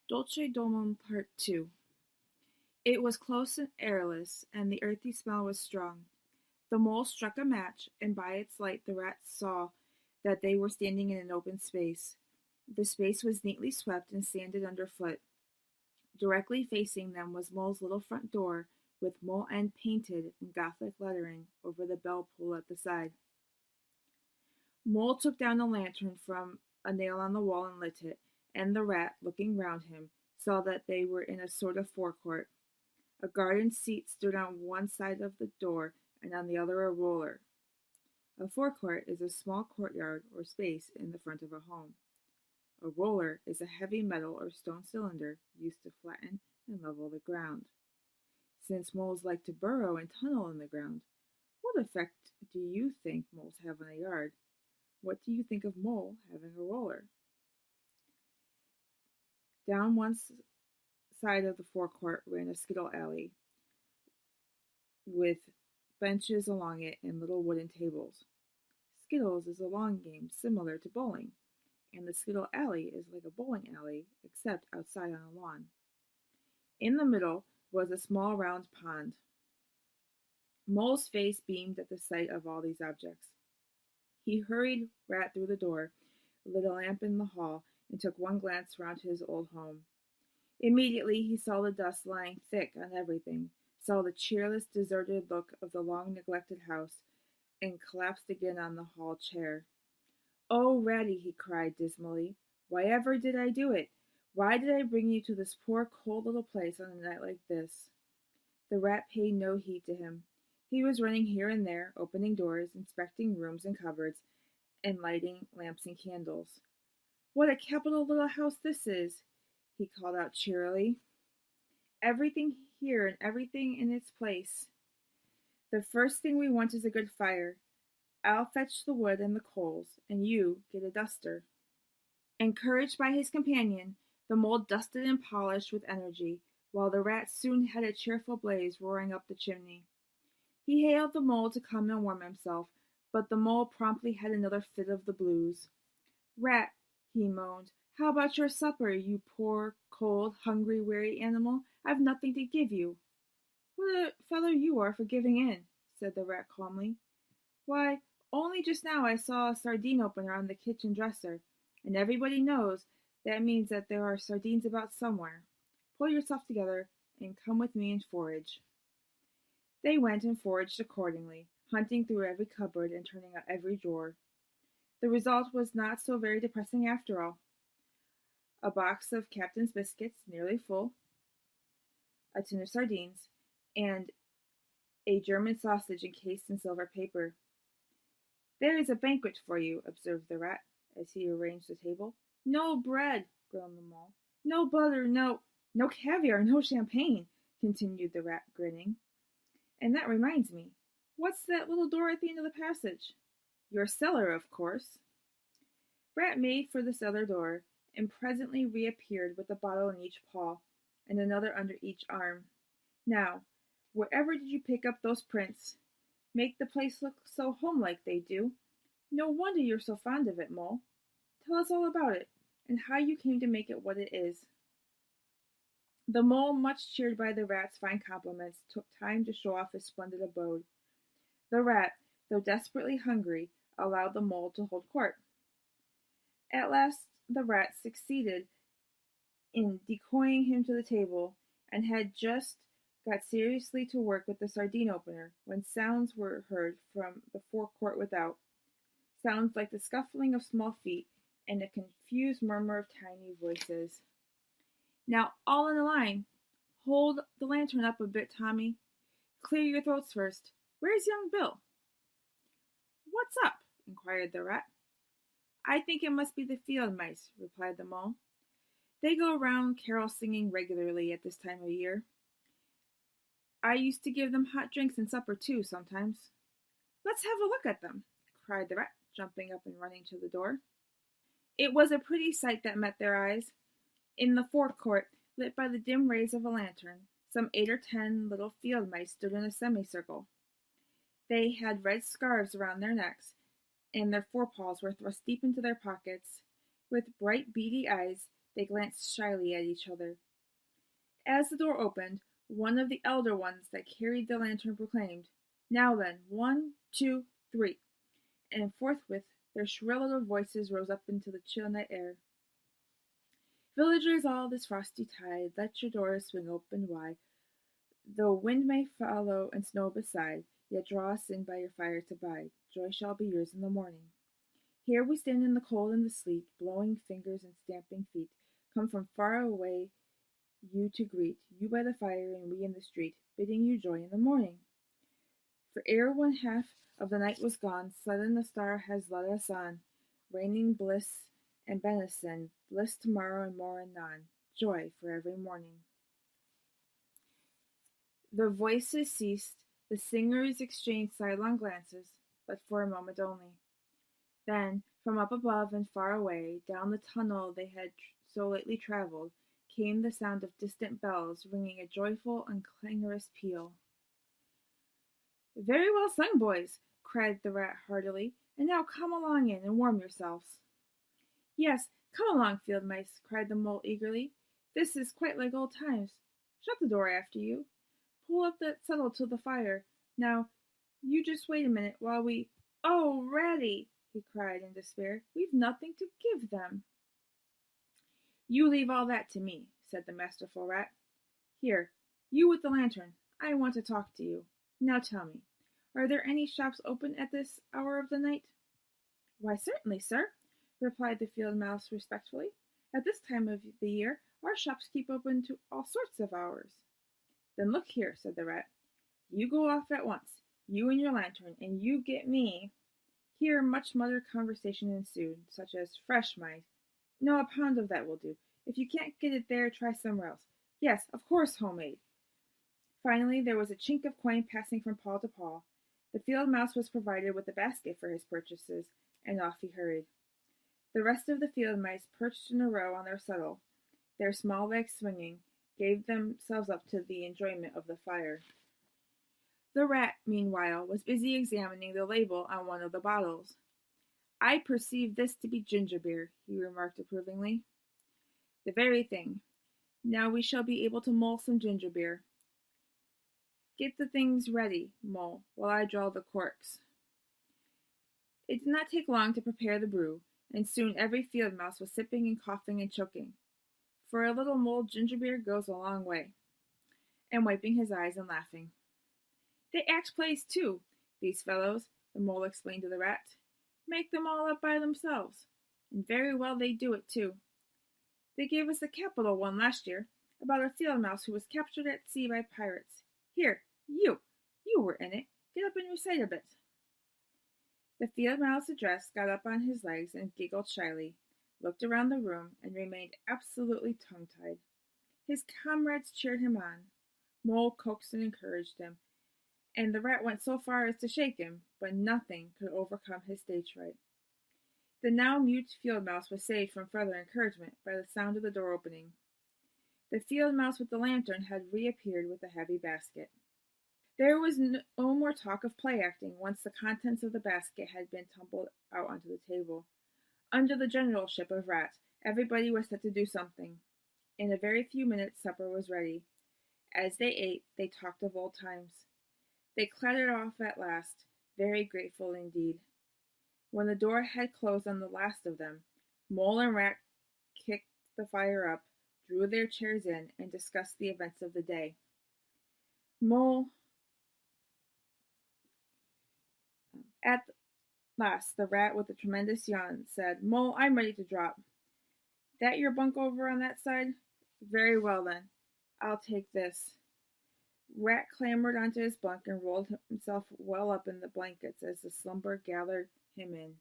Dulce Domum Part 2. It was close and airless, and the earthy smell was strong. The mole struck a match, and by its light the rats saw that they were standing in an open space. The space was neatly swept and sanded underfoot. Directly facing them was Mole's little front door, with Mole End painted in Gothic lettering over the bell pull at the side. Mole took down a lantern from a nail on the wall and lit it, and the rat, looking round him, saw that they were in a sort of forecourt. A garden seat stood on one side of the door, and on the other a roller. A forecourt is a small courtyard or space in the front of a home. A roller is a heavy metal or stone cylinder used to flatten and level the ground. Since moles like to burrow and tunnel in the ground, what effect do you think moles have on a yard? What do you think of Mole having a roller? Down one side of the forecourt ran a skittle alley, with benches along it and little wooden tables. Skittles is a long game similar to bowling, and the skittle alley is like a bowling alley except outside on a lawn. In the middle was a small round pond. Mole's face beamed at the sight of all these objects. He hurried Rat through the door, lit a lamp in the hall, and took one glance round his old home. Immediately he saw the dust lying thick on everything, saw the cheerless, deserted look of the long-neglected house, and collapsed again on the hall chair. "Oh, Ratty," he cried dismally, "why ever did I do it? Why did I bring you to this poor, cold little place on a night like this?" The rat paid no heed to him. He was running here and there, opening doors, inspecting rooms and cupboards, and lighting lamps and candles. "What a capital little house this is!" he called out cheerily. "Everything here and everything in its place. The first thing we want is a good fire. I'll fetch the wood and the coals, and you get a duster." Encouraged by his companion, the mole dusted and polished with energy, while the rat soon had a cheerful blaze roaring up the chimney. He hailed the mole to come and warm himself, but the mole promptly had another fit of the blues. "Rat," he moaned, "how about your supper, you poor, cold, hungry, weary animal? I've nothing to give you." "What a fellow you are for giving in," said the rat calmly. "Why, only just now I saw a sardine opener on the kitchen dresser, and everybody knows that means that there are sardines about somewhere. Pull yourself together and come with me and forage." They went and foraged accordingly, hunting through every cupboard and turning out every drawer. The result was not so very depressing after all. A box of Captain's biscuits, nearly full, a tin of sardines, and a German sausage encased in silver paper. "There is a banquet for you," observed the rat, as he arranged the table. "No bread," groaned the mole. "No butter, no caviar, no champagne," continued the rat, grinning. "And that reminds me, what's that little door at the end of the passage?" "Your cellar, of course." Rat made for the cellar door, and presently reappeared with a bottle in each paw, and another under each arm. "Now, wherever did you pick up those prints? Make the place look so homelike they do. No wonder you're so fond of it, Mole. Tell us all about it, and how you came to make it what it is." The mole, much cheered by the rat's fine compliments, took time to show off his splendid abode. The rat, though desperately hungry, allowed the mole to hold court. At last the rat succeeded in decoying him to the table, and had just got seriously to work with the sardine opener, when sounds were heard from the forecourt without, sounds like the scuffling of small feet and a confused murmur of tiny voices. "Now, all in a line. Hold the lantern up a bit, Tommy. Clear your throats first. Where's young Bill?" "What's up?" inquired the rat. "I think it must be the field mice," replied the mole. "They go round carol singing regularly at this time of year. I used to give them hot drinks and supper too, sometimes." "Let's have a look at them," cried the rat, jumping up and running to the door. It was a pretty sight that met their eyes. In the forecourt, lit by the dim rays of a lantern, some 8 or 10 little field mice stood in a semicircle. They had red scarves around their necks, and their forepaws were thrust deep into their pockets. With bright, beady eyes, They glanced shyly at each other. As the door opened, one of the elder ones that carried the lantern proclaimed, "Now then, 1, 2, 3," and forthwith their shrill little voices rose up into the chill night air. "Villagers all this frosty tide, let your doors swing open wide. Though wind may follow and snow beside, yet draw us in by your fire to bide. Joy shall be yours in the morning. Here we stand in the cold and the sleet, blowing fingers and stamping feet, come from far away you to greet, you by the fire and we in the street, bidding you joy in the morning. For ere one half of the night was gone, sudden the star has led us on, raining bliss and benison, bliss tomorrow and more anon, joy for every morning." The voices ceased, the singers exchanged sidelong glances, but for a moment only. Then, from up above and far away, down the tunnel they had so lately traveled, came the sound of distant bells, ringing a joyful and clangorous peal. "Very well sung, boys," cried the rat heartily, "and now come along in and warm yourselves." "Yes, come along, field mice," cried the mole eagerly. "This is quite like old times. Shut the door after you. Pull up that settle to the fire. Now, you just wait a minute while we—" "Oh, Ratty!" he cried in despair. "We've nothing to give them." "You leave all that to me," said the masterful rat. "Here, you with the lantern, I want to talk to you. Now tell me, are there any shops open at this hour of the night?" "Why, certainly, sir," replied the field mouse respectfully. "At this time of the year our shops keep open to all sorts of hours." "Then look here," said the rat. "You go off at once, you and your lantern, and you get me—" Here much muttered conversation ensued, such as "fresh, mind. No, a pound of that will do. If you can't get it there, try somewhere else. Yes, of course, homemade." Finally, there was a chink of coin passing from paw to paw. The field mouse was provided with a basket for his purchases, and off he hurried. The rest of the field mice, perched in a row on their settle, their small legs swinging, gave themselves up to the enjoyment of the fire. The rat, meanwhile, was busy examining the label on one of the bottles. "I perceive this to be ginger beer," he remarked approvingly. "The very thing. Now we shall be able to mull some ginger beer. Get the things ready, Mole, while I draw the corks." It did not take long to prepare the brew, and soon every field mouse was sipping and coughing and choking. For a little mulled ginger beer goes a long way. And wiping his eyes and laughing. "They act plays too, these fellows," the mole explained to the rat. "Make them all up by themselves. And very well they do it too. They gave us a capital one last year, about a field mouse who was captured at sea by pirates. Here, you were in it. Get up and recite a bit." The field mouse addressed got up on his legs and giggled shyly, looked around the room, and remained absolutely tongue-tied. His comrades cheered him on. Mole coaxed and encouraged him, and the rat went so far as to shake him, but nothing could overcome his stage fright. The now mute field mouse was saved from further encouragement by the sound of the door opening. The field mouse with the lantern had reappeared with a heavy basket. There was no more talk of play acting once the contents of the basket had been tumbled out onto the table. Under the generalship of Rat, everybody was set to do something. In a very few minutes supper was ready. As they ate, they talked of old times. They clattered off at last, very grateful indeed. When the door had closed on the last of them, Mole and Rat kicked the fire up, drew their chairs in, and discussed the events of the day. At last, the rat, with a tremendous yawn, said, "Mole, I'm ready to drop. That your bunk over on that side? Very well, then. I'll take this." Rat clambered onto his bunk and rolled himself well up in the blankets as the slumber gathered him in.